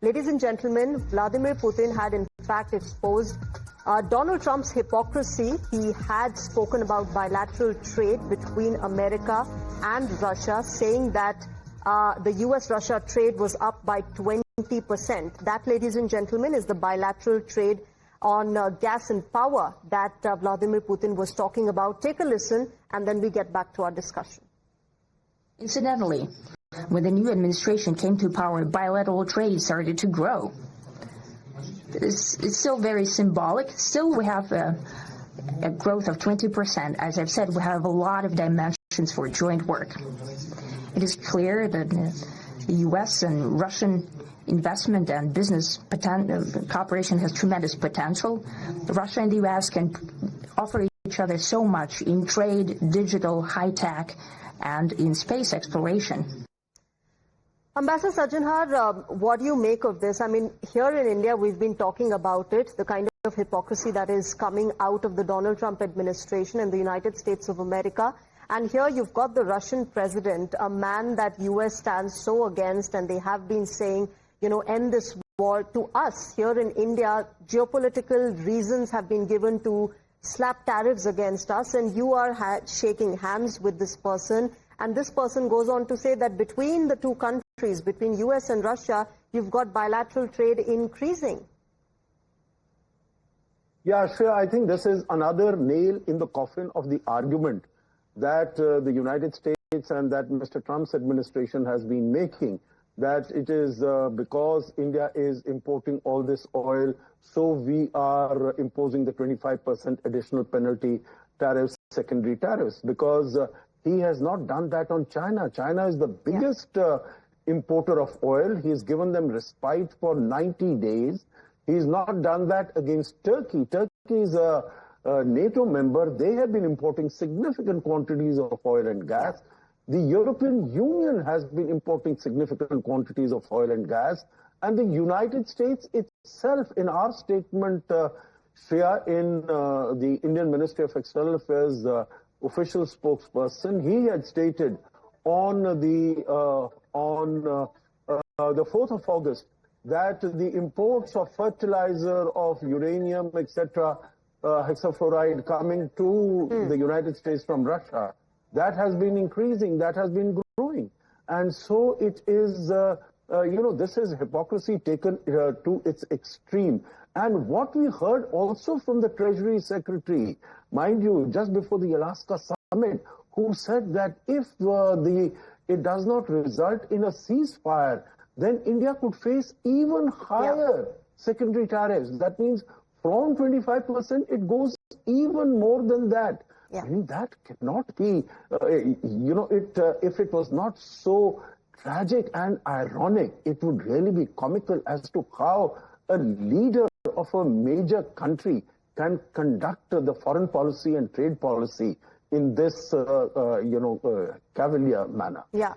Ladies and gentlemen, Vladimir Putin had in fact exposed Donald Trump's hypocrisy. He had spoken about bilateral trade between America and Russia, saying that the US-Russia trade was up by 20%. That, ladies and gentlemen, is the bilateral trade on gas and power that Vladimir Putin was talking about. Take a listen, and then we get back to our discussion. Incidentally, when the new administration came to power, bilateral trade started to grow. It's still very symbolic. Still, we have a growth of 20%. As I've said, we have a lot of dimensions for joint work. It is clear that the U.S. and Russian investment and business cooperation has tremendous potential. Russia and the U.S. can offer each other so much in trade, digital, high-tech, and in space exploration. Ambassador Sajjanhar, what do you make of this? I mean, here in India, we've been talking about it, the kind of hypocrisy that is coming out of the Donald Trump administration in the United States of America. And here you've got the Russian president, a man that U.S. stands so against, and they have been saying, you know, end this war. To us here in India, geopolitical reasons have been given to slap tariffs against us, and you are shaking hands with this person. And this person goes on to say that between the two countries, between US and Russia, you've got bilateral trade increasing. Yeah, sure. I think this is another nail in the coffin of the argument that the United States and that Mr. Trump's administration has been making, that it is because India is importing all this oil, so we are imposing the 25% additional penalty tariffs, secondary tariffs, because he has not done that on China. China is the biggest importer of oil. He's given them respite for 90 days. He's not done that against Turkey. Turkey is a NATO member. They have been importing significant quantities of oil and gas. The European Union has been importing significant quantities of oil and gas. And the United States itself, in our statement, Shreya, in the Indian Ministry of External Affairs official spokesperson, he had stated on the 4th of August that the imports of fertilizer, of uranium, etc., hexafluoride coming to the United States from Russia, that has been increasing, that has been growing. And so it is, you know, this is hypocrisy taken to its extreme. And what we heard also from the Treasury Secretary, mind you, just before the Alaska summit, who said that if it does not result in a ceasefire, then India could face even higher secondary tariffs. That means from 25%, it goes even more than that. I mean, that cannot be, you know, if it was not so tragic and ironic, it would really be comical as to how a leader of a major country can conduct the foreign policy and trade policy in this, you know, cavalier manner. Yeah.